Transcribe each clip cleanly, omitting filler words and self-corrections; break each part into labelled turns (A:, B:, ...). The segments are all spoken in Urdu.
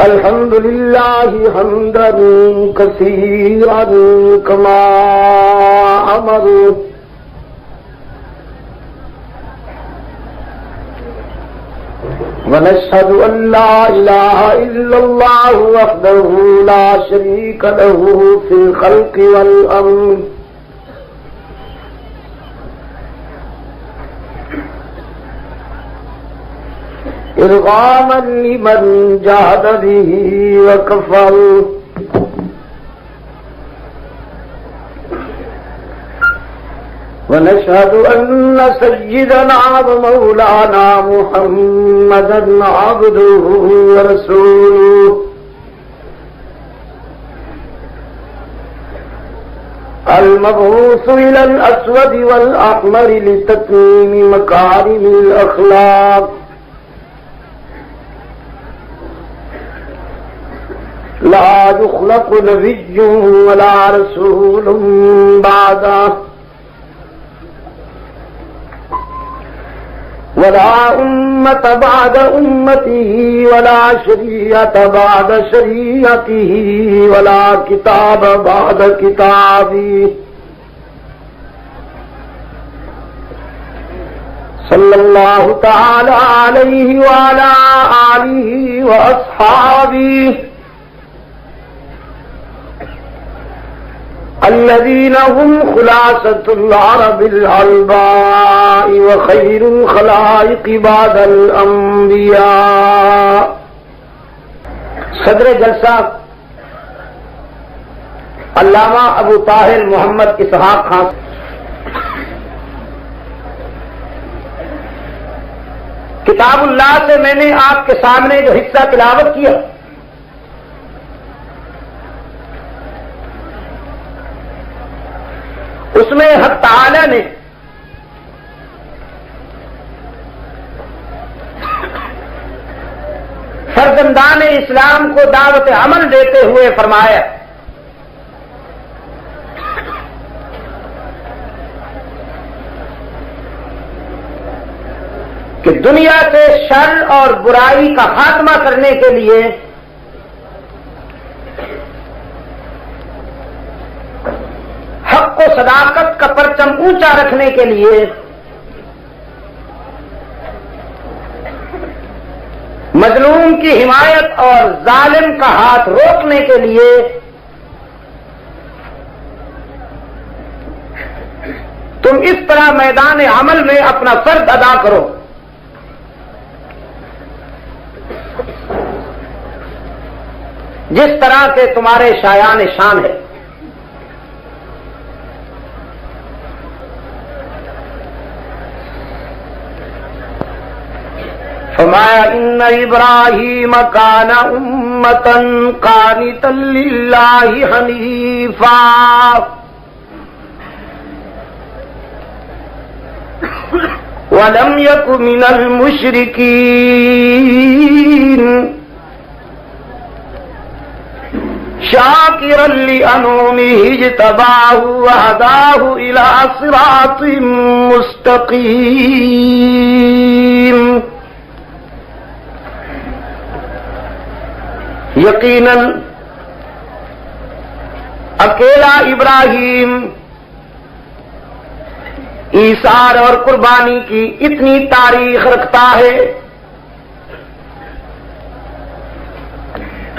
A: الحمد لله حمدا كثيرا كما أمر ونشهد أن لا إله إلا الله وحده لا شريك له في الخلق والأمر إرغاما لمن جاهد به وكفر ونشهد أن سيدنا ومولانا محمدا عبده ورسوله المبعوث إلى الأسود والأحمر لتتميم مكارم الأخلاق لا يخلق نبي ولا رسول بعده ولا أمة بعد أمته ولا شريعة بعد شريعته ولا كتاب بعد كتابه صلى الله تعالى عليه وعلى آله وأصحابه الذين هم خلاصة العرب العلباء وخير الخلائق بعد الأنبياء. صدر جلسہ علامہ ابو طاہر محمد اسحاق خان. کتاب اللہ سے میں نے آپ کے سامنے جو حصہ تلاوت کیا اس میں حق تعالی نے فرزندان اسلام کو دعوت عمل دیتے ہوئے فرمایا کہ دنیا سے شر اور برائی کا خاتمہ کرنے کے لیے حق و صداقت کا پرچم اونچا رکھنے کے لیے مظلوم کی حمایت اور ظالم کا ہاتھ روکنے کے لیے تم اس طرح میدان عمل میں اپنا فرض ادا کرو جس طرح کے تمہارے شایان شان ہے. فرمایا ان ابراہیم کان امۃ قانتا للہ حنیفا ولم یک من المشرکین شاکرا لانعمہ اجتباہ وہداہ الی صراط مستقیم. یقیناً اکیلا ابراہیم ایثار اور قربانی کی اتنی تاریخ رکھتا ہے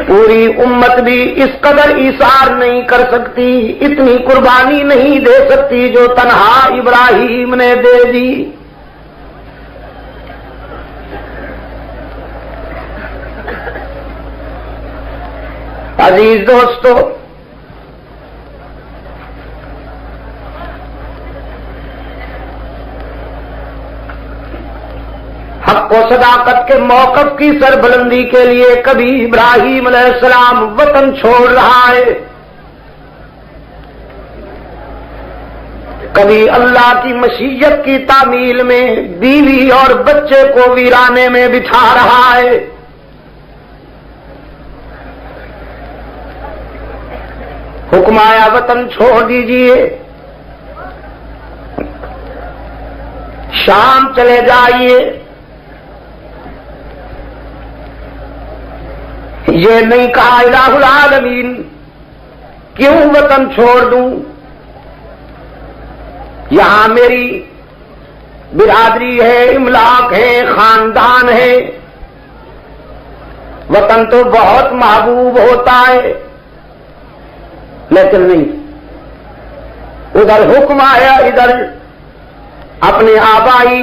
A: پوری امت بھی اس قدر ایثار نہیں کر سکتی, اتنی قربانی نہیں دے سکتی جو تنہا ابراہیم نے دے دی. عزیز دوستو, حق و صداقت کے موقف کی سربلندی کے لیے کبھی ابراہیم علیہ السلام وطن چھوڑ رہا ہے, کبھی اللہ کی مشیت کی تعمیل میں بیوی اور بچے کو ویرانے میں بٹھا رہا ہے. حکم آیا وطن چھوڑ دیجئے, شام چلے جائیے. یہ نہیں کہا الہ العالمین کیوں وطن چھوڑ دوں، یہاں میری برادری ہے، املاک ہے، خاندان ہے، وطن تو بہت محبوب ہوتا ہے، لیکن نہیں، ادھر حکم آیا، ادھر اپنے آبائی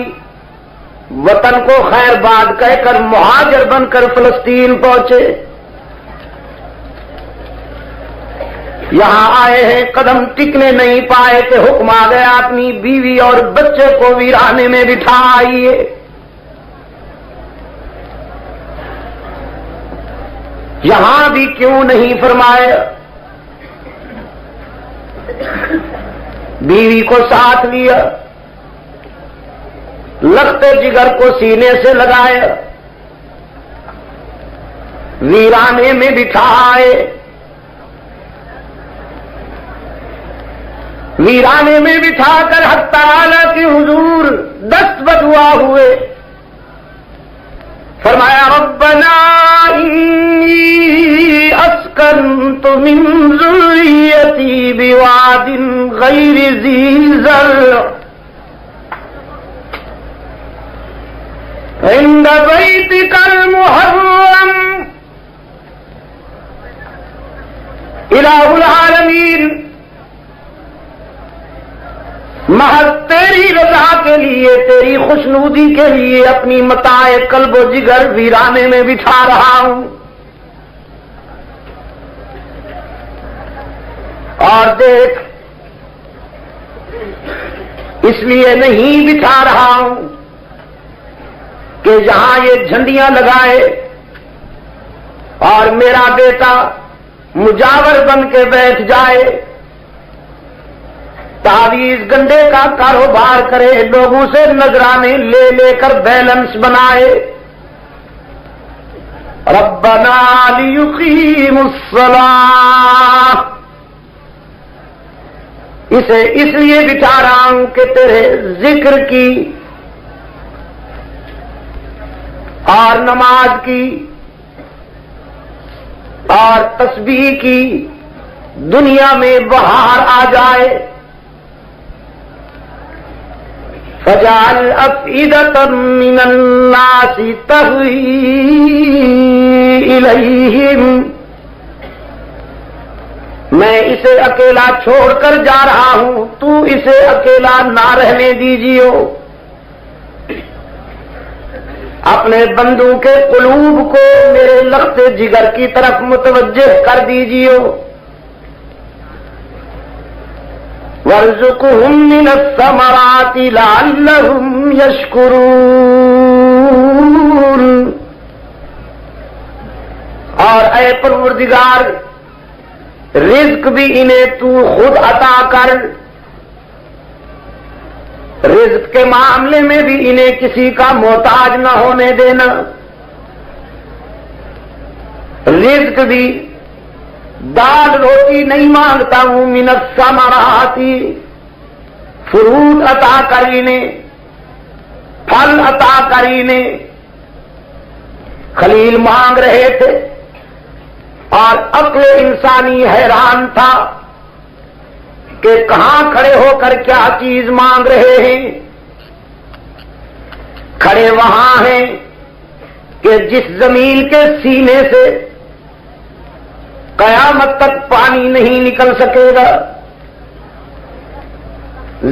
A: وطن کو خیر باد کہہ کر مہاجر بن کر فلسطین پہنچے، یہاں آئے ہیں، قدم ٹکنے نہیں پائے کہ حکم آ گیا اپنی بیوی اور بچے کو ویرانے میں بٹھا آئیے۔ یہاں بھی کیوں نہیں فرمایا، بیوی کو ساتھ لیا، لختے جگر کو سینے سے لگائے، ویرانے میں بٹھا آئے، ویرانے میں بٹھا کر حق تعالی کی حضور دست بدعا ہوئے، فرمایا ربنا انی اسکنت من ذریتی بواد غیر ذی زرع عند بیتک المحرم۔ الہ العالمین محض تیری رضا کے لیے، تیری خوشنودی کے لیے اپنی متاع قلب و جگر ویرانے میں بٹھا رہا ہوں، اور دیکھ اس لیے نہیں بٹھا رہا ہوں کہ جہاں یہ جھنڈیاں لگائے اور میرا بیٹا مجاور بن کے بیٹھ جائے، تعویذ گنڈے کا کاروبار کرے، لوگوں سے نذرانے لے لے کر بیلنس بنائے، ربنا لیقیموا الصلاۃ، اسے اس لیے بٹھا رہا ہوں کہ تیرے ذکر کی اور نماز کی اور تسبیح کی دنیا میں بہار آ جائے، فَجَعَلْ أَفْئِدَةً مِّنَ النَّاسِ تَهْوِي إِلَيْهِمْ، میں اسے اکیلا چھوڑ کر جا رہا ہوں، تو اسے اکیلا نہ رہنے دیجیو، اپنے بندوں کے قلوب کو میرے لخت جگر کی طرف متوجہ کر دیجیو، وَارْزُقْهُم مِّنَ الثَّمَرَاتِ لَعَلَّهُمْ يَشْكُرُونَ، اور اے پروردگار رزق بھی انہیں تو خود عطا کر، رزق کے معاملے میں بھی انہیں کسی کا محتاج نہ ہونے دینا، رزق بھی دال روٹی نہیں مانگتا ہوں، من الثمرات فروٹ عطا کر انہیں، پھل عطا کر انہیں، خلیل مانگ رہے تھے اور عقل انسانی حیران تھا کہ کہاں کھڑے ہو کر کیا چیز مانگ رہے ہیں، کھڑے وہاں ہیں کہ جس زمین کے سینے سے قیامت تک پانی نہیں نکل سکے گا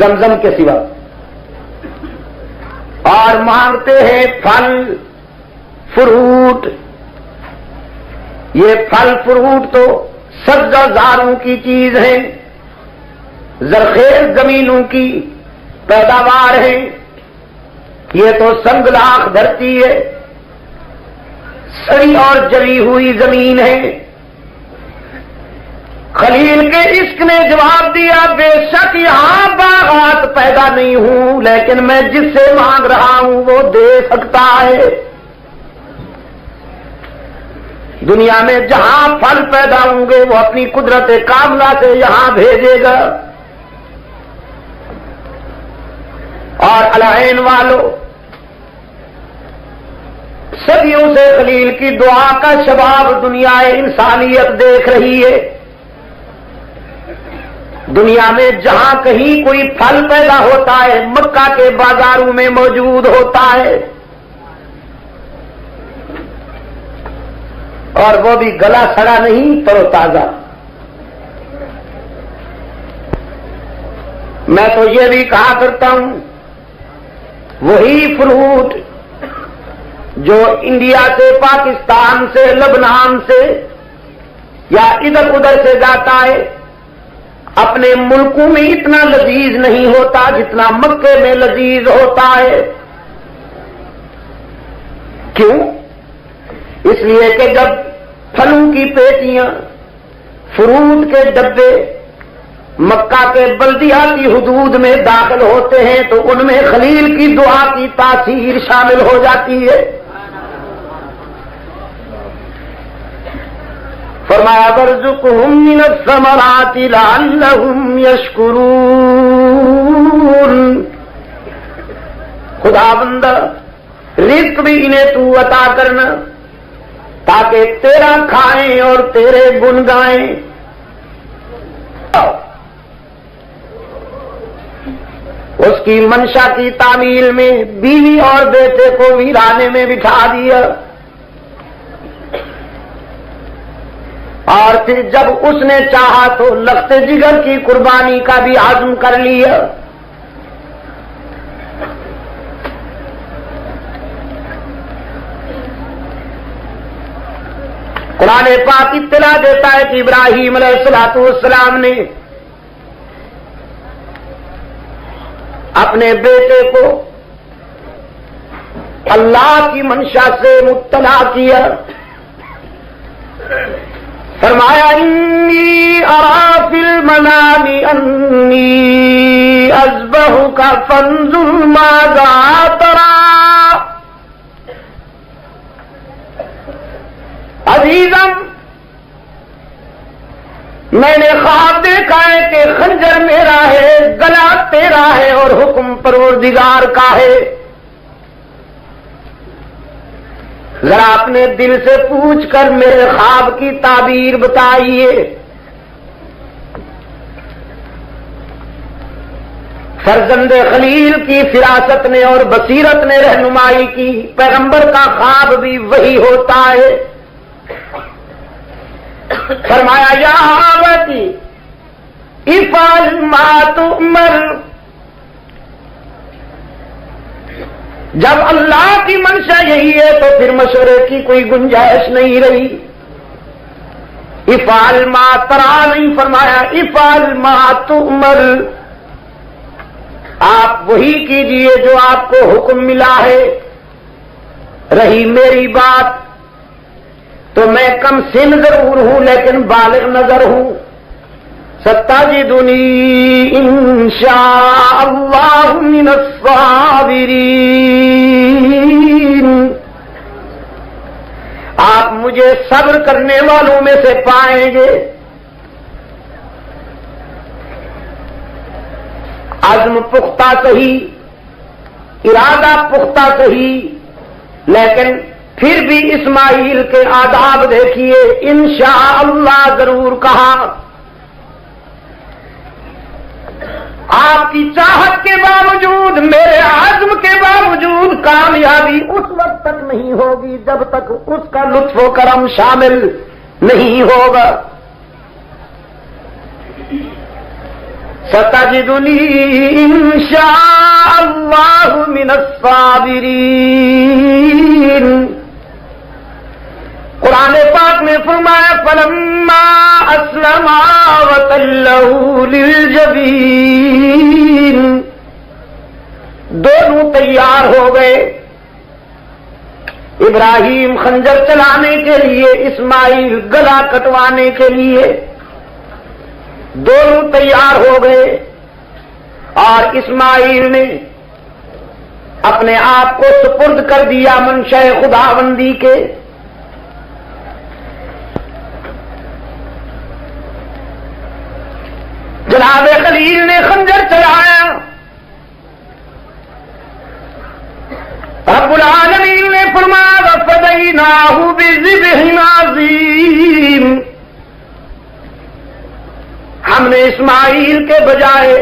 A: زمزم کے سوا، اور مانگتے ہیں پھل فروٹ، یہ پھل فروٹ تو سبزہ زاروں کی چیز ہے، زرخیز زمینوں کی پیداوار ہے، یہ تو سنگلاخ دھرتی ہے، سڑی اور جلی ہوئی زمین ہے۔ خلیل کے عشق نے جواب دیا بے شک یہاں باغات پیدا نہیں ہوں، لیکن میں جس سے مانگ رہا ہوں وہ دے سکتا ہے، دنیا میں جہاں پھل پیدا ہوں گے وہ اپنی قدرت کاملہ سے یہاں بھیجے گا۔ اور العین والو صدیوں سے خلیل کی دعا کا شباب دنیا انسانیت دیکھ رہی ہے. دنیا میں جہاں کہیں کوئی پھل پیدا ہوتا ہے مکہ کے بازاروں میں موجود ہوتا ہے، اور وہ بھی گلا سڑا نہیں، تر و تازہ. میں تو یہ بھی کہا کرتا ہوں، وہی فروٹ جو انڈیا سے، پاکستان سے، لبنان سے یا ادھر ادھر سے جاتا ہے، اپنے ملکوں میں اتنا لذیذ نہیں ہوتا جتنا مکے میں لذیذ ہوتا ہے. کیوں؟ اس لیے کہ جب پھلوں کی پیٹیاں، فروٹ کے ڈبے مکہ کے بلدیاتی حدود میں داخل ہوتے ہیں تو ان میں خلیل کی دعا کی تاثیر شامل ہو جاتی ہے. فرمایا وارزقہم من الثمرات لعلہم یشکرون. خدا بندہ رزق بھی انہیں تو عطا کرنا تاکہ تیرا کھائیں اور تیرے گن گائیں. اس کی منشا کی تعمیل میں بیوی اور بیٹے کو ویرانے میں بٹھا دیا، اور پھر جب اس نے چاہا تو لخت جگر کی قربانی کا بھی عزم کر لیا. قرآن پاک اطلاع دیتا ہے کہ ابراہیم علیہ السلام نے اپنے بیٹے کو اللہ کی منشا سے مطلع کیا. فرمایا انی ارا فی المنام انی اذبحک فانظر ماذا تری. عزیزم، میں نے خواب دیکھا ہے کہ خنجر میرا ہے، گلا تیرا ہے اور حکم پروردگار کا ہے. ذرا اپنے دل سے پوچھ کر میرے خواب کی تعبیر بتائیے. فرزند خلیل کی فراست نے اور بصیرت نے رہنمائی کی. پیغمبر کا خواب بھی وہی ہوتا ہے. فرمایا یا آوتی افعل ما تؤمر. جب اللہ کی منشا یہی ہے تو پھر مشورے کی کوئی گنجائش نہیں رہی. افعل ما ترى نہیں فرمایا، افعل ما تؤمر. آپ وہی کیجئے جو آپ کو حکم ملا ہے. رہی میری بات تو میں کم سن ضرور ہوں لیکن بالغ نظر ہوں. ستجدنی انشاء اللہ من الصابرین. آپ مجھے صبر کرنے والوں میں سے پائیں گے. عزم پختہ صحیح، ارادہ پختہ صحیح، لیکن پھر بھی اسماعیل کے آداب دیکھیے. انشاءاللہ ضرور کہا. آپ کی چاہت کے باوجود، میرے عزم کے باوجود کامیابی اس وقت تک نہیں ہوگی جب تک اس کا لطف و کرم شامل نہیں ہوگا. ستجدنی انشاءاللہ من الصابرین. قرآن پاک نے فرمایا فلما اسلما وتلہ للجبین. دونوں تیار ہو گئے، ابراہیم خنجر چلانے کے لیے، اسماعیل گلا کٹوانے کے لیے. دونوں تیار ہو گئے اور اسماعیل نے اپنے آپ کو سپرد کر دیا منشا خداوندی کے. جناب خلیل نے خنجر چلایا. رب العالمین نے فرمایا فَفَدَيْنَاهُ بِذِبْحٍ عَظِيمٍ، ہم نے اسماعیل کے بجائے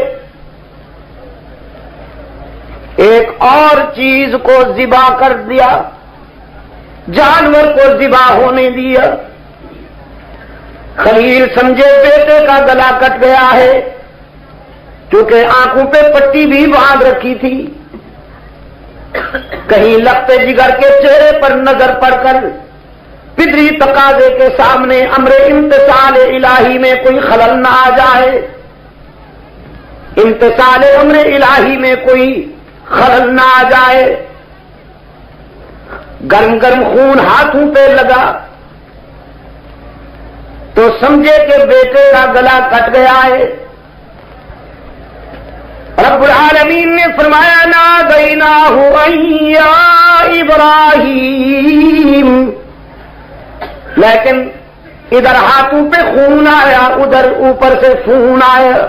A: ایک اور چیز کو ذبح کر دیا، جانور کو ذبح ہونے دیا۔ خلیل سمجھے بیٹے کا گلا کٹ گیا ہے، کیونکہ آنکھوں پہ پٹی بھی باندھ رکھی تھی۔ کہیں لختے جگر کے چہرے پر نظر پڑ کر پدری تقاضے کے سامنے امر امتثال الہی میں کوئی خلل نہ آ جائے، امتثال امر الہی میں کوئی خلل نہ آ جائے۔ گرم گرم خون ہاتھوں پہ لگا تو سمجھے کہ بیٹے کا گلا کٹ گیا ہے۔ رب العالمین نے فرمایا نادیناہ ان یا ابراہیم، لیکن ادھر ہاتھوں پہ خون آیا، ادھر اوپر سے فون آیا۔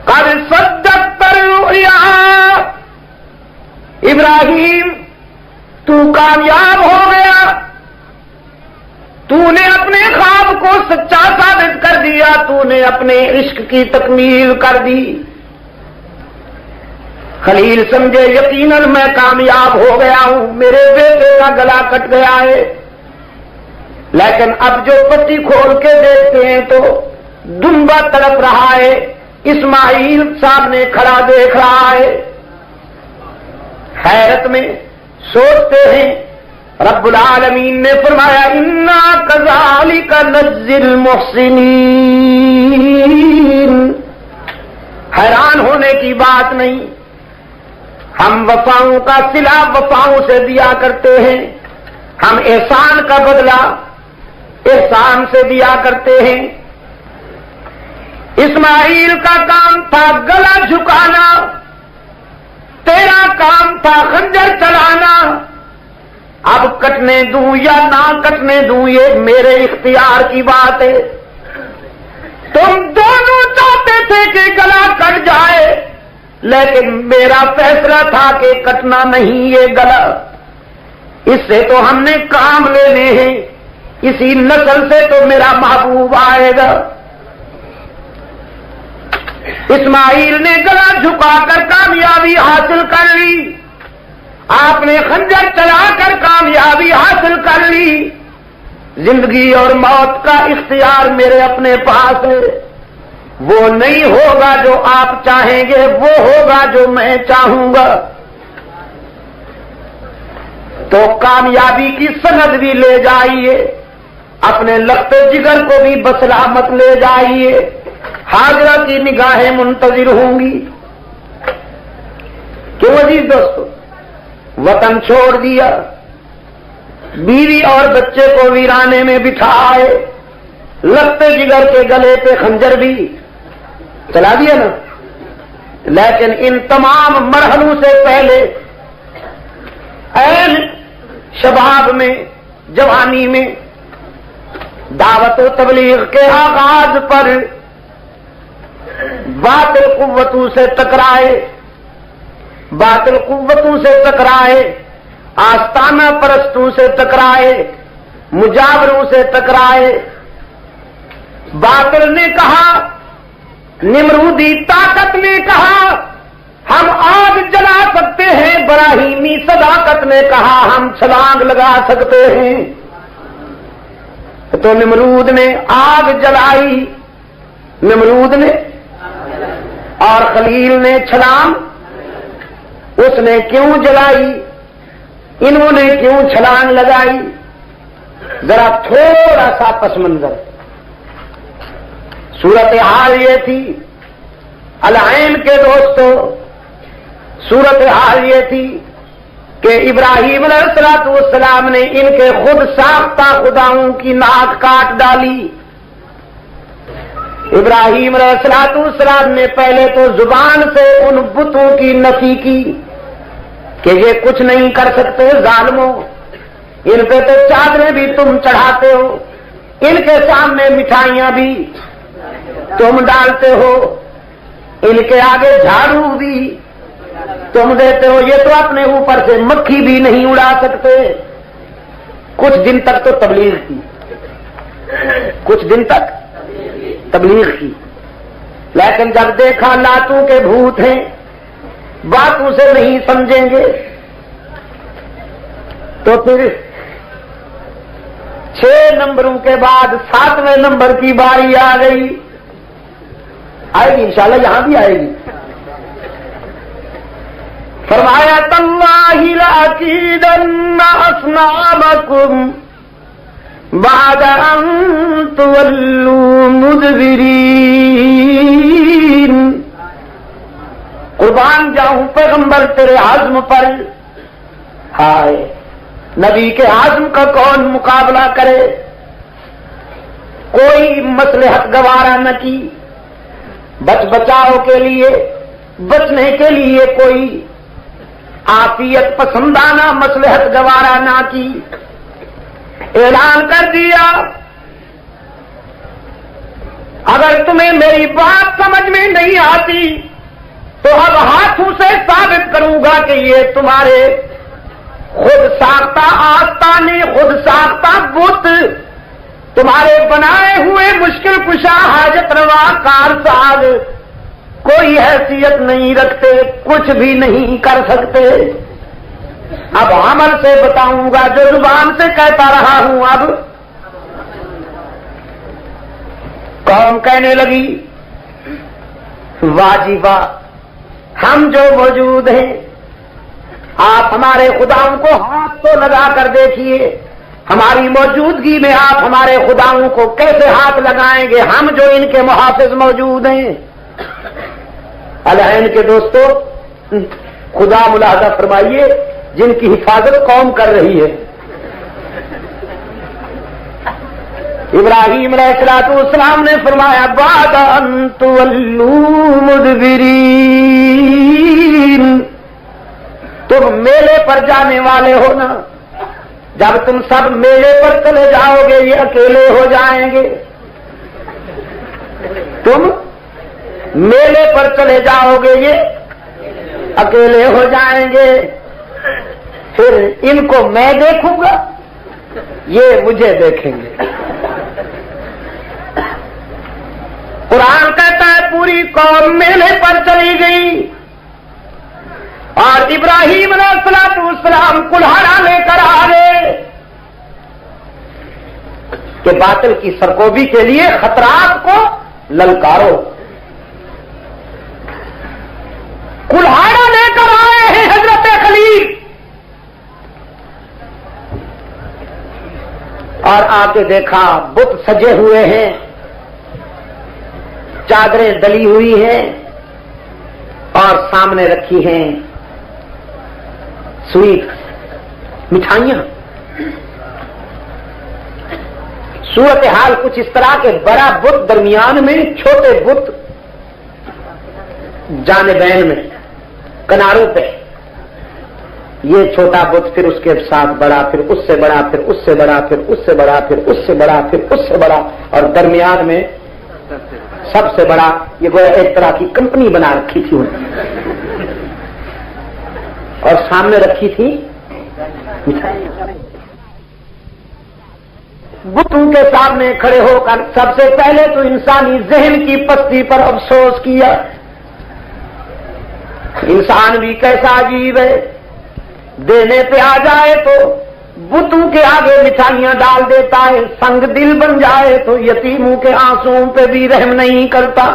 A: قد صدقت الرؤیا، ابراہیم تو کامیاب ہو گیا، تو نے اپنے خواب کو سچا ثابت کر دیا، تو نے اپنے عشق کی تکمیل کر دی۔ خلیل سمجھے یقیناً میں کامیاب ہو گیا ہوں، میرے بیٹے کا گلا کٹ گیا ہے۔ لیکن اب جو پٹی کھول کے دیکھتے ہیں تو دمبا تڑپ رہا ہے، اسماعیل سامنے کھڑا دیکھ رہا ہے۔ حیرت میں سوچتے ہیں، رب العالمین نے فرمایا انا کذالک نجزی المحسنین، حیران ہونے کی بات نہیں، ہم وفاؤں کا صلہ وفاؤں سے دیا کرتے ہیں، ہم احسان کا بدلہ احسان سے دیا کرتے ہیں۔ اسماعیل کا کام تھا گلا جھکانا، تیرا کام تھا خنجر چلانا، اب کٹنے دوں یا نہ کٹنے دوں یہ میرے اختیار کی بات ہے۔ تم دونوں چاہتے تھے کہ گلا کٹ جائے، لیکن میرا فیصلہ تھا کہ کٹنا نہیں یہ گلا، اس سے تو ہم نے کام لینے ہیں، اسی نسل سے تو میرا محبوب آئے گا۔ اسماعیل نے گلا جھکا کر کامیابی حاصل کر لی، آپ نے خنجر چلا کر کامیابی حاصل کر لی۔ زندگی اور موت کا اختیار میرے اپنے پاس ہے، وہ نہیں ہوگا جو آپ چاہیں گے، وہ ہوگا جو میں چاہوں گا۔ تو کامیابی کی سند بھی لے جائیے، اپنے لختے جگر کو بھی بسلامت لے جائیے، حاضرہ کی نگاہیں منتظر ہوں گی۔ کیوں عزیز دوستو، وطن چھوڑ دیا، بیوی اور بچے کو ویرانے میں بٹھائے، لختے جگر کے گلے پہ خنجر بھی چلا دیا نا۔ لیکن ان تمام مرحلوں سے پہلے عین شباب میں، جوانی میں دعوت و تبلیغ کے آغاز پر باطل قوتوں سے ٹکرائے، باطل قوتوں سے ٹکرائے، آستانہ پرستوں سے ٹکرائے، مجاوروں سے ٹکرائے۔ باطل نے کہا، نمرودی طاقت نے کہا ہم آگ جلا سکتے ہیں، براہیمی صداقت نے کہا ہم چھلانگ لگا سکتے ہیں۔ تو نمرود نے آگ جلائی، نمرود نے، اور خلیل نے چھلانگ، اس نے کیوں جلائی، انہوں نے کیوں چھلانگ لگائی؟ ذرا تھوڑا سا پس منظر۔ صورتحال یہ تھی العین کے دوستو، صورتحال یہ تھی کہ ابراہیم علیہ السلام نے ان کے خود ساختہ خداؤں کی ناک کاٹ ڈالی۔ ابراہیم علیہ السلام نے پہلے تو زبان سے ان بتوں کی نفی کی کہ یہ کچھ نہیں کر سکتے، ظالموں، ان پہ تو چادریں بھی تم چڑھاتے ہو، ان کے سامنے مٹھائیاں بھی تم ڈالتے ہو، ان کے آگے جھاڑو بھی تم دیتے ہو، یہ تو اپنے اوپر سے مکھی بھی نہیں اڑا سکتے، کچھ دن تک تو تبلیغ کی، کچھ دن تک تبلیغ کی، لیکن جب دیکھا لاتوں کے بھوت ہیں، باتوں سے نہیں سمجھیں گے، تو پھر 6 نمبروں کے بعد 7ویں نمبر کی باری آ گئی، آئے گی انشاءاللہ، یہاں بھی آئے گی۔ فرمایا تاللہ لأکیدن اصنامکم بعد ان تولوا مدبرین، قربان جاؤں پیغمبر تیرے عزم پر، ہائے نبی کے عزم کا کون مقابلہ کرے، کوئی مصلحت گوارا نہ کی، بچاؤ کے لیے، بچنے کے لیے کوئی عافیت پسندانہ مصلحت گوارا نہ کی، اعلان کر دیا اگر تمہیں میری بات سمجھ میں نہیں آتی تو اب ہاتھوں سے ثابت کروں گا کہ یہ تمہارے خود ساختہ آستانے، خود ساختہ بت، تمہارے بنائے ہوئے مشکل کشا حاجت روا کارساز کوئی حیثیت نہیں رکھتے، کچھ بھی نہیں کر سکتے۔ اب عمل سے بتاؤں گا، جو زبان سے کہتا رہا ہوں اب قوم کہنے لگی واجبہ، ہم جو موجود ہیں، آپ ہمارے خداؤں کو ہاتھ تو لگا کر دیکھیے، ہماری موجودگی میں آپ ہمارے خداؤں کو کیسے ہاتھ لگائیں گے، ہم جو ان کے محافظ موجود ہیں۔ الہین کے دوستو، خدا ملاحظہ فرمائیے جن کی حفاظت قوم کر رہی ہے۔ ابراہیم علیہ السلام نے فرمایا بعد ان تولوا مدبرین، تم میلے پر جانے والے ہو نا، جب تم سب میلے پر چلے جاؤ گے یہ اکیلے ہو جائیں گے، تم میلے پر چلے جاؤ گے یہ اکیلے ہو جائیں گے، پھر ان کو میں دیکھوں گا، یہ مجھے دیکھیں گے۔ قرآن کہتا ہے پوری قوم میلے پر چلی گئی اور ابراہیم علیہ السلام کلہاڑا لے کر آ گئے کہ باطل کی سرکوبی کے لیے خطرات کو للکارو۔ کلہاڑا لے کر آئے ہیں حضرت خلیل، اور آ کے دیکھا بت سجے ہوئے ہیں، چادریں ڈلی ہوئی ہیں، اور سامنے رکھی ہیں سویٹ، مٹھائیاں۔ صورتحال کچھ اس طرح کے، بڑا بت درمیان میں، چھوٹے بت جانبین میں، کناروں پہ، یہ چھوٹا بت، پھر اس کے ساتھ بڑا، پھر اس سے بڑا، پھر اس سے بڑا، پھر اس سے بڑا، پھر اس سے بڑا، پھر اس سے بڑا، اور درمیان میں سب سے بڑا۔ یہ گویا ایک طرح کی کمپنی بنا رکھی تھی اور سامنے رکھی تھی مٹھائی۔ بتوں کے سامنے کھڑے ہو کر سب سے پہلے تو انسانی ذہن کی پستی پر افسوس کیا۔ انسان بھی کیسا عجیب ہے، دینے پہ آ جائے تو بتوں کے آگے مٹھائیاں ڈال دیتا ہے، سنگ دل بن جائے تو یتیموں کے آنسوؤں پہ بھی رحم نہیں کرتا،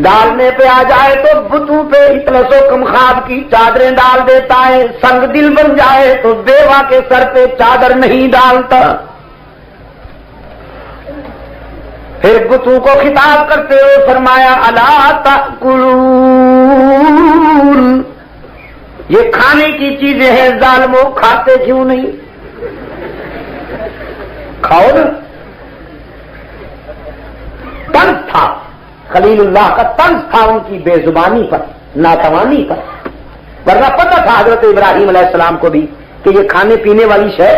A: ڈالنے پہ آ جائے تو بتوں پہ اطلس و کم خواب کی چادریں ڈال دیتا ہے، سنگ دل بن جائے تو بیوہ کے سر پہ چادر نہیں ڈالتا۔ پھر بتوں کو خطاب کرتے ہوئے فرمایا الا تأکلون، یہ کھانے کی چیزیں ہیں ظالموں، کھاتے کیوں نہیں؟ کھاؤ نا۔ طنز تھا خلیل اللہ کا، طنز تھا ان کی بے زبانی پر، ناتوانی پر، ورنہ پتہ تھا حضرت ابراہیم علیہ السلام کو بھی کہ یہ کھانے پینے والی شے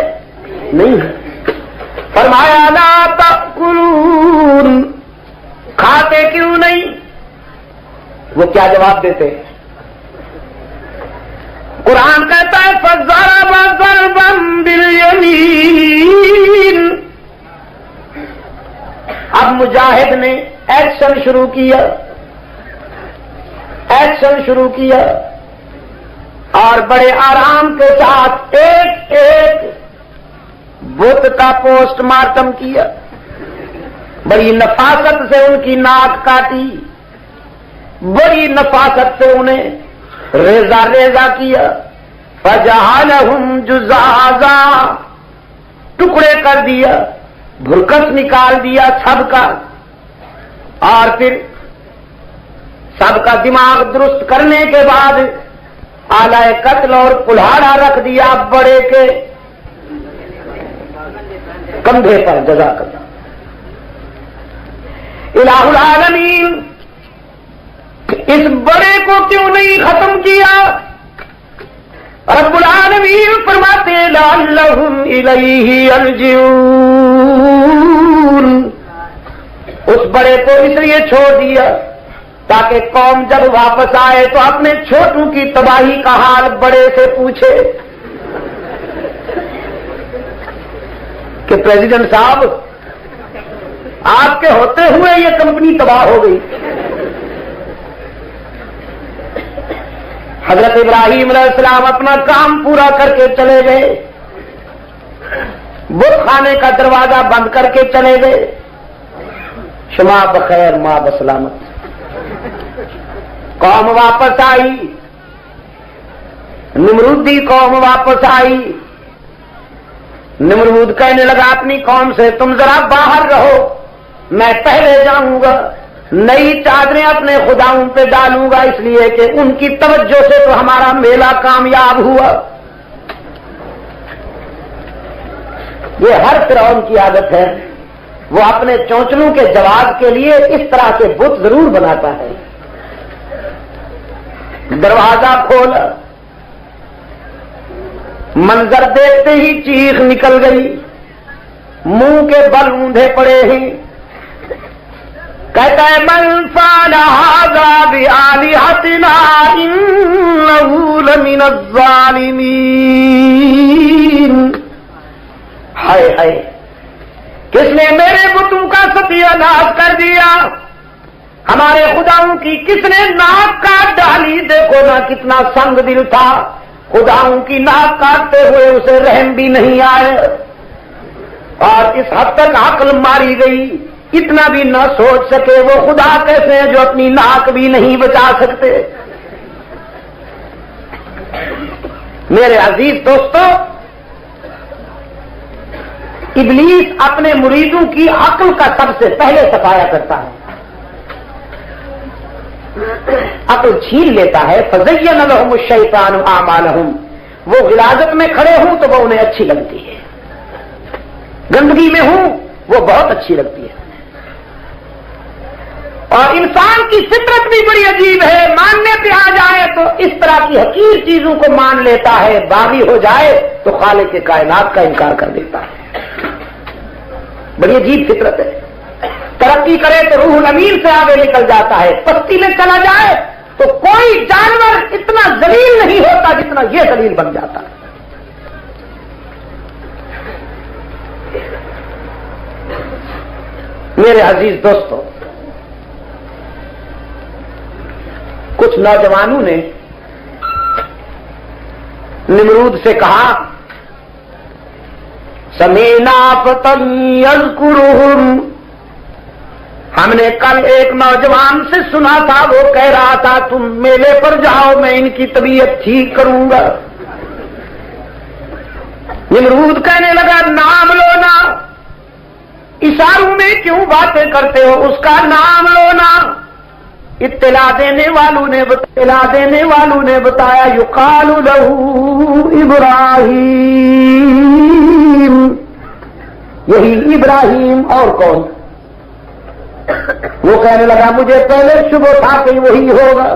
A: نہیں ہے۔ فرمایا لا تأکلون، کھاتے کیوں نہیں؟ وہ کیا جواب دیتے؟ قرآن کہتا ہے فَضَرَبَ ضَرْبًا بِالْيَمِينِ. اب مجاہد نے ایکشن شروع کیا اور بڑے آرام کے ساتھ ایک ایک بت کا پوسٹ مارٹم کیا. بڑی نفاست سے ان کی ناک کاٹی, بڑی نفاست سے انہیں ریزہ ریزہ کیا. فَجَعَلَهُمْ جُزَازًا, ٹکڑے کر دیا, بھرکس نکال دیا سب کا, اور پھر سب کا دماغ درست کرنے کے بعد آلہ قتل اور کلہاڑا رکھ دیا بڑے کے کندھے پر. جزاک اللہ. الہ العالمین, اس بڑے کو کیوں نہیں ختم کیا؟ رب العالمین فرماتے لعلہم الیہ یرجعون. اس بڑے کو اس لیے چھوڑ دیا تاکہ قوم جب واپس آئے تو اپنے چھوٹوں کی تباہی کا حال بڑے سے پوچھے کہ پریزیڈنٹ صاحب آپ کے ہوتے ہوئے یہ کمپنی تباہ ہو گئی. حضرت ابراہیم علیہ السلام اپنا کام پورا کر کے چلے گئے, بت خانے کا دروازہ بند کر کے چلے گئے. شما بخیر ماں بسلامت. قوم واپس آئی, نمرودی قوم واپس آئی. نمرود کہنے لگا اپنی قوم سے تم ذرا باہر رہو, میں پہلے جاؤں گا, نئی چادریں اپنے خداؤں پہ ڈالوں گا, اس لیے کہ ان کی توجہ سے تو ہمارا میلہ کامیاب ہوا. یہ ہر فرعون کی عادت ہے, وہ اپنے چونچلوں کے جواب کے لیے اس طرح کے بت ضرور بناتا ہے. دروازہ کھولا, منظر دیکھتے ہی چیخ نکل گئی, منہ کے بل اوندھے پڑے ہیں. کہتا ہے من فعل هذا بآلهتنا انه لمن الظالمین. ہائے ہائے, کس نے میرے بتوں کا ستیہ ناش کر دیا, ہمارے خداؤں کی کس نے ناک کاٹ ڈالی. دیکھو نا کتنا سنگ دل تھا, خداؤں کی ناک کاٹتے ہوئے اسے رحم بھی نہیں آئے, اور اس حد تک عقل ماری گئی, اتنا بھی نہ سوچ سکے وہ خدا کیسے ہیں جو اپنی ناک بھی نہیں بچا سکتے. میرے عزیز دوستو, ابلیس اپنے مریدوں کی عقل کا سب سے پہلے صفایا کرتا ہے, عقل چھین لیتا ہے. فَزَيَّنَ لَهُمُ الشَّيْطَانُ أَعْمَالَهُمْ, وہ غلاظت میں کھڑے ہوں تو وہ انہیں اچھی لگتی ہے, گندگی میں ہوں وہ بہت اچھی لگتی ہے. اور انسان کی فطرت بھی بڑی عجیب ہے, ماننے پہ آ جائے تو اس طرح کی حقیر چیزوں کو مان لیتا ہے, باغی ہو جائے تو خالق کے کائنات کا انکار کر دیتا ہے. بڑی عجیب فطرت ہے. ترقی کرے تو روح الامین سے آگے نکل جاتا ہے, پستی میں چلا جائے تو کوئی جانور اتنا ذلیل نہیں ہوتا جتنا یہ ذلیل بن جاتا ہے. میرے عزیز دوستو, کچھ نوجوانوں نے نمرود سے کہا سمینا فتن یذکرہم, ہم نے کل ایک نوجوان سے سنا تھا وہ کہہ رہا تھا تم میلے پر جاؤ میں ان کی طبیعت ٹھیک کروں گا. نمرود کہنے لگا نام لو نا, اشاروں میں کیوں باتیں کرتے ہو, اس کا نام لو نا. اطلاع دینے والوں نے بتایا یقال لہ ابراہیم, یہی ابراہیم اور کون. وہ کہنے لگا مجھے پہلے شبہ تھا کہ وہی ہوگا,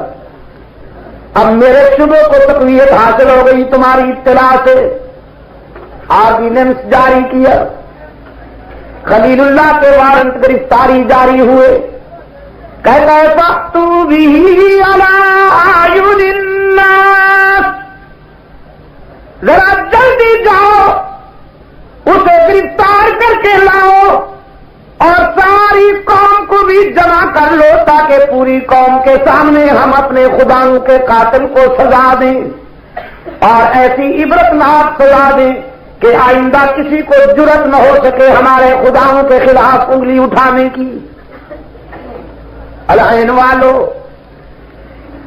A: اب میرے شبہ کو تقویت حاصل ہو گئی تمہاری اطلاع سے. آرڈیننس جاری کیا, خلیل اللہ کے وارنٹ گرفتاری جاری ہوئے. کہتا ہے فَأْتُوا بِهِ عَلَىٰ أَعْيُنِ النَّاسِ, ذرا جلدی جاؤ اسے گرفتار کر کے لاؤ اور ساری قوم کو بھی جمع کر لو تاکہ پوری قوم کے سامنے ہم اپنے خداؤں کے قاتل کو سزا دیں اور ایسی عبرتناک سزا دیں کہ آئندہ کسی کو جرأت نہ ہو سکے ہمارے خداؤں کے خلاف انگلی اٹھانے کی۔ العین والو،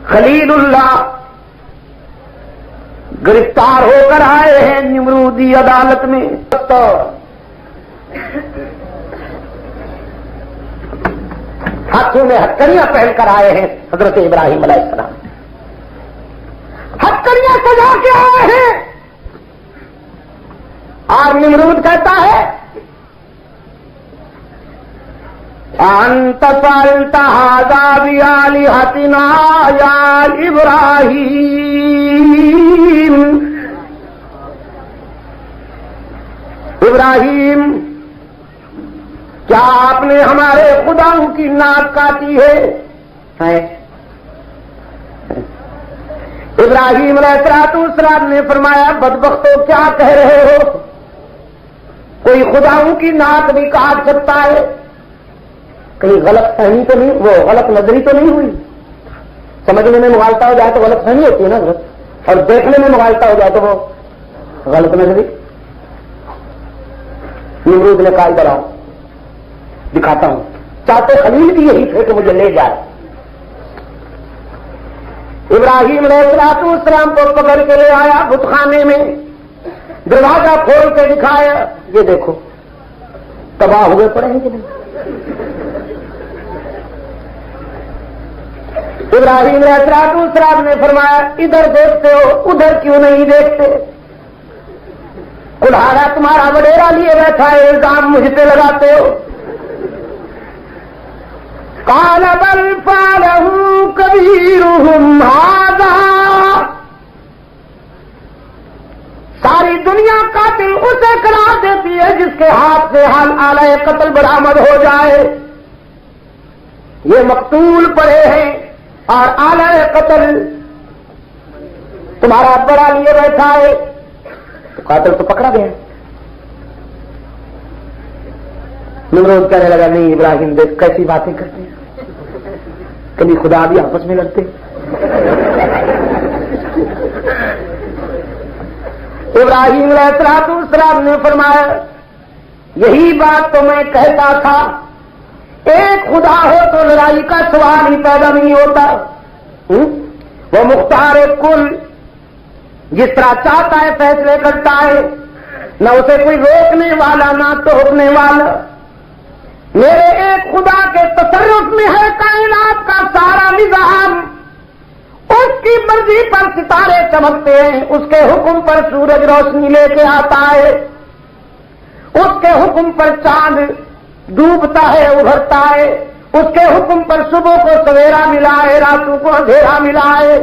A: خلیل اللہ گرفتار ہو کر آئے ہیں نمرودی عدالت میں۔ ہاتھوں میں ہتکڑیاں پہن کر آئے ہیں حضرت ابراہیم علیہ السلام، ہتکڑیاں سجا کے آئے ہیں، اور نمرود کہتا ہے انت فعلت ھذا بآلہتنا یا ابراہیم، ابراہیم کیا آپ نے ہمارے خداؤں کی ناک کاٹی ہے؟ ابراہیم علیہ السلام نے فرمایا بدبختو کیا کہہ رہے ہو، کوئی خداؤں کی ناک بھی کاٹ سکتا ہے؟ کہیں غلط فہمی تو نہیں، وہ غلط نظری تو نہیں ہوئی؟ سمجھنے میں مغالطہ ہو جائے تو غلط فہمی ہوتی ہے نا، اور دیکھنے میں مغالطہ ہو جائے تو وہ غلط نظری۔ نمرود نے کہا ادھر آؤ دکھاتا ہوں، چاہتے خلیل بھی یہی تھے کہ مجھے لے جائے۔ ابراہیم علیہ السلام کو پکڑ کے لے آیا بت خانے میں، دروازہ کھول کے دکھایا، یہ دیکھو تباہ ہوئے پڑے ہیں کہ نہیں؟ ابراہیم علیہ السلام نے فرمایا ادھر دیکھتے ہو ادھر کیوں نہیں دیکھتے؟ کلہاڑا تمہارا وڈیرا لیے بیٹھا ہے، الزام مجھ پہ لگاتے ہو۔ قال بل فعلہ کبیرہم ھذا، ساری دنیا قاتل اسے قرار دیتی ہے جس کے ہاتھ سے حال آلہ قتل برآمد ہو جائے۔ یہ مقتول پڑے ہیں اور آلہ قتل تمہارا بڑا لیے بیٹھا ہے، تو قاتل تو پکڑا گیا۔ نمرود کہنے لگا نہیں ابراہیم دیکھ کیسی باتیں کرتے ہیں، کبھی خدا بھی آپس میں لڑتے۔ ابراہیم علیہ السلام نے فرمایا یہی بات تو میں کہتا تھا، ایک خدا ہو تو لڑائی کا سوال ہی پیدا نہیں ہوتا۔ وہ مختار کل جس طرح چاہتا ہے فیصلے کرتا ہے، نہ اسے کوئی روکنے والا نہ ٹوکنے والا۔ میرے ایک خدا کے تصرف میں ہے کائنات کا سارا نظام، اس کی مرضی پر ستارے چمکتے ہیں، اس کے حکم پر سورج روشنی لے کے آتا ہے، اس کے حکم پر چاند ڈوبتا ہے ابھرتا ہے، اس کے حکم پر صبح کو سویرا ملا ہے راتوں کو اندھیرا ملا ہے،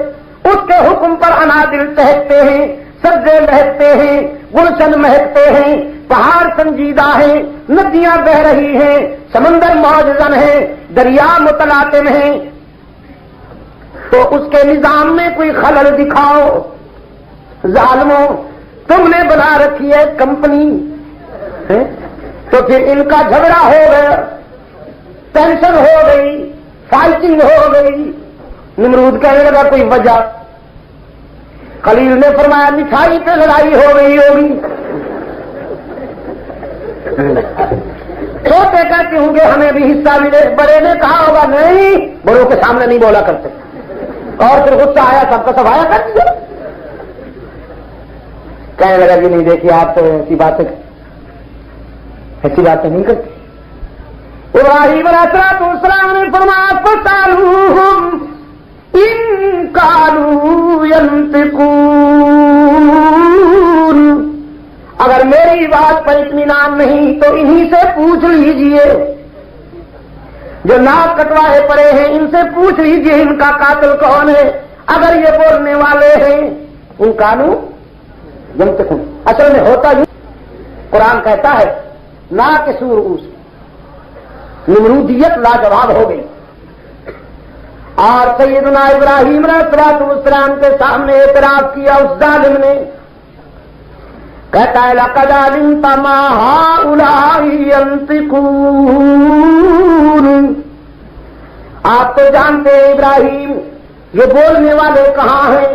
A: اس کے حکم پر انادل چہکتے ہیں، سبزے مہکتے ہیں، گلشن مہکتے ہیں، پہاڑ سنجیدہ ہیں، ندیاں بہ رہی ہیں، سمندر موجزن ہیں، دریا متلاطم ہیں، تو اس کے نظام میں کوئی خلل دکھاؤ۔ ظالموں تم نے بنا رکھی ہے کمپنی، تو پھر ان کا جھگڑا ہو گیا، ٹینشن ہو گئی، فائٹنگ ہو گئی۔ نمرود کہنے لگا کوئی وجہ؟ خلیل نے فرمایا مٹھائی پہ لڑائی ہو گئی ہوگی۔ چھوٹے کہتے ہوں گے ہمیں بھی حصہ ملے، بڑے نے کہا ہوگا نہیں، بڑوں کے سامنے نہیں بولا کرتے، اور پھر غصہ آیا سب کا سفایا کر دیا۔ کہنے لگا کہ نہیں دیکھیے آپ تو ایسی باتیں نہیں کرتے۔ ابراہیم علیہ السلام نے فرمایا فَاسْأَلُوهُمْ إِن كَانُوا يَنطِقُونَ، اگر میری بات پر اطمینان نہیں تو انہی سے پوچھ لیجئے، جو ناک کٹوائے پڑے ہیں ان سے پوچھ لیجئے ان کا قاتل کون ہے، اگر یہ بولنے والے ہیں۔ ان کانو ينطقون، اصل میں ہوتا ہی قرآن کہتا ہے نا کے سور اس نمرودیت لاجواب ہو گئی، اور سیدنا ابراہیم علیہ السلام کے سامنے اعتراف کیا اس ظالم نے کہتا ہے لقد علمت ما هؤلاء ينطقون، آپ تو جانتے ہیں ابراہیم یہ بولنے والے کہاں ہیں،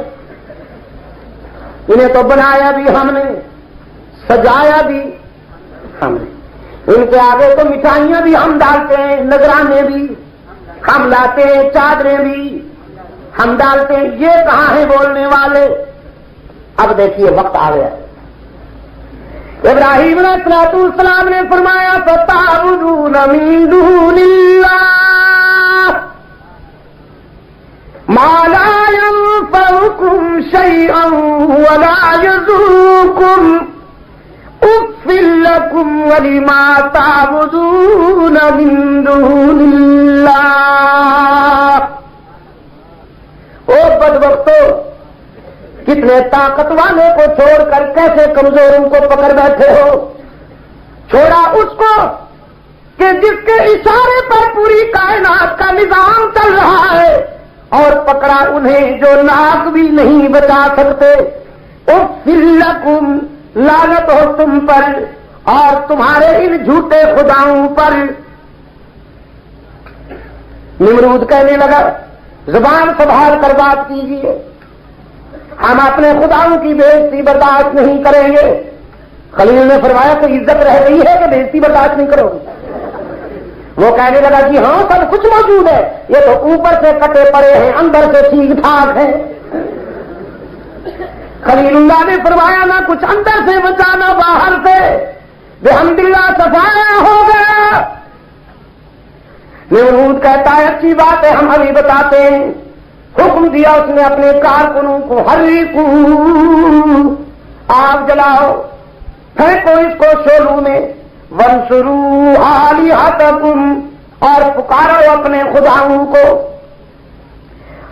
A: انہیں تو بنایا بھی ہم نے، سجایا بھی ہم نے، ان کے آگے تو مٹھائیاں بھی ہم ڈالتے ہیں، نذرانے بھی ہم لاتے ہیں، چادریں بھی ہم ڈالتے ہیں، یہ کہاں ہیں بولنے والے؟ اب دیکھیے وقت آ گیا، ابراہیم علیہ السلام نے فرمایا فتعبدون من دون اللہ ما لا ينفعكم شيئا ولا يضركم اف لكم ولما تعبدون من دون اللہ۔ او بدبختو، کتنے طاقت والے کو چھوڑ کر کیسے کمزوروں کو پکڑ بیٹھے ہو؟ چھوڑا اس کو کہ جس کے اشارے پر پوری کائنات کا نظام چل رہا ہے، اور پکڑا انہیں جو ناک بھی نہیں بچا سکتے۔ اف لکم، لعنت ہو تم پر اور تمہارے ان جھوٹے خداؤں پر۔ نمرود کہنے لگا زبان سنبھال کر بات کیجیے، ہم اپنے خداؤں کی بے عزتی برداشت نہیں کریں گے۔ خلیل نے فرمایا تو عزت رہ گئی ہے کہ بے عزتی برداشت نہیں کرو گے؟ وہ کہنے لگا جی ہاں سب کچھ موجود ہے، یہ تو اوپر سے کٹے پڑے ہیں اندر سے ٹھیک ٹھاک ہے۔ خلیل اللہ نے فرمایا نہ کچھ اندر سے بچا نہ باہر سے، بحمداللہ صفایا ہو گیا۔ نمرود کہتا ہے اچھی بات ہے، ہم ابھی بتاتے ہیں۔ حکم دیا اس نے اپنے کارکنوں کو حریقو، آگ جلاؤ، پھینکو اس کو شعلوں میں، وانصروا آلہتکم، اور پکارو اپنے خداؤں کو۔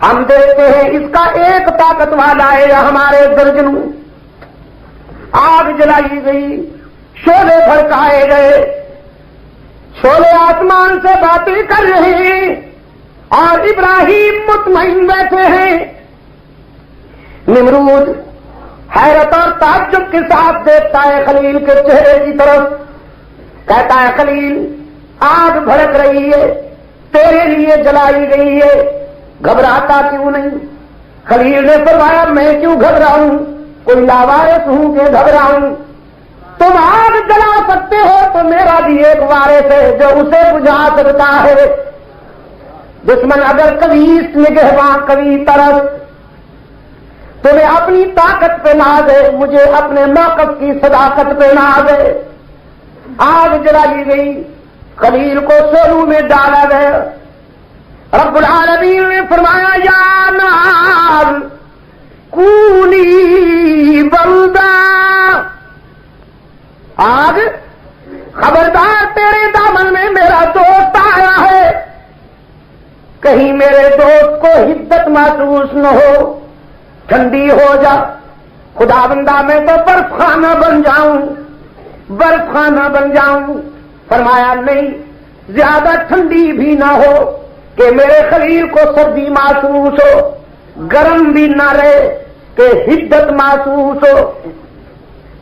A: ہم دیکھتے ہیں اس کا ایک طاقت والا ہے یا ہمارے درجنوں۔ آگ جلائی گئی، شعلے بھڑکائے گئے، شعلے آسمان سے باتیں کر رہے ہیں اور ابراہیم مطمئن بیٹھے ہیں۔ نمرود حیرت اور تعجب کے ساتھ دیکھتا ہے خلیل کے چہرے کی طرف، کہتا ہے خلیل آگ بھڑک رہی ہے، تیرے لیے جلائی گئی ہے، گھبراتا کیوں نہیں؟ خلیل نے فرمایا میں کیوں گھبراؤں، کوئی لاوارث ہوں کہ گھبراؤں؟ تم آگ جلا سکتے ہو تو میرا بھی ایک وارث ہے جو اسے بجھا سکتا ہے۔ دشمن اگر کبھی نگہباں کبھی طرف تمہیں اپنی طاقت پہ ناز ہے، مجھے اپنے موقف کی صداقت پہ ناز ہے۔ آگ جلائی گئی، خلیل کو شعلوں میں ڈالا گیا۔ رب العالمین نے فرمایا یا نار کونی بردہ، آگ خبردار تیرے دامن میں میرا دوست آیا ہے، کہیں میرے دوست کو حدت محسوس نہ ہو، ٹھنڈی ہو جا۔ خدا بندہ میں تو برف خانہ بن جاؤں، برف خانہ بن جاؤں۔ فرمایا نہیں، زیادہ ٹھنڈی بھی نہ ہو کہ میرے خلیل کو سردی محسوس ہو، گرم بھی نہ رہے کہ حدت محسوس ہو۔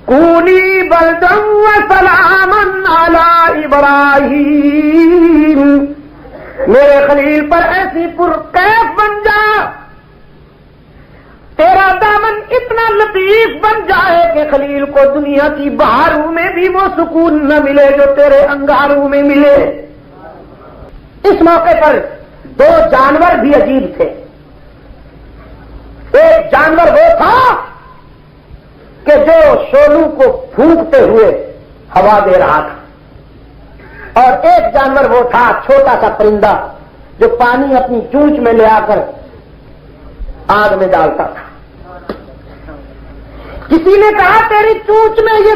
A: کونی بردم وسلاما علی ابراہیم، میرے خلیل پر ایسی پرکیف بن جا، تیرا دامن اتنا لطیف بن جائے کہ خلیل کو دنیا کی بہاروں میں بھی وہ سکون نہ ملے جو تیرے انگاروں میں ملے۔ اس موقع پر دو جانور بھی عجیب تھے۔ ایک جانور وہ تھا کہ جو شعلوں کو پھونکتے ہوئے ہوا دے رہا تھا، اور ایک جانور وہ تھا چھوٹا سا پرندہ جو پانی اپنی چونچ میں لے آ کر آگ میں ڈالتا تھا۔ کسی نے کہا تیری چونچ میں یہ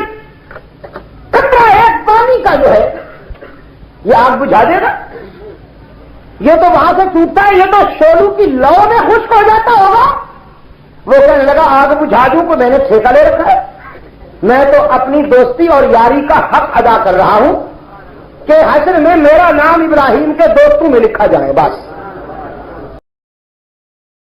A: قطرہ ایک پانی کا جو ہے یہ آگ بجھا دے گا؟ یہ تو وہاں سے ٹوٹتا ہے، یہ تو شعلوں کی لو میں خشک ہو جاتا ہوگا۔ وہ کہنے لگا آگ بجھا دوں کو میں نے ٹھیکہ لے رکھا ہے، میں تو اپنی دوستی اور یاری کا حق ادا کر رہا ہوں کہ حشر میں میرا نام ابراہیم کے دوستوں میں لکھا جائے بس۔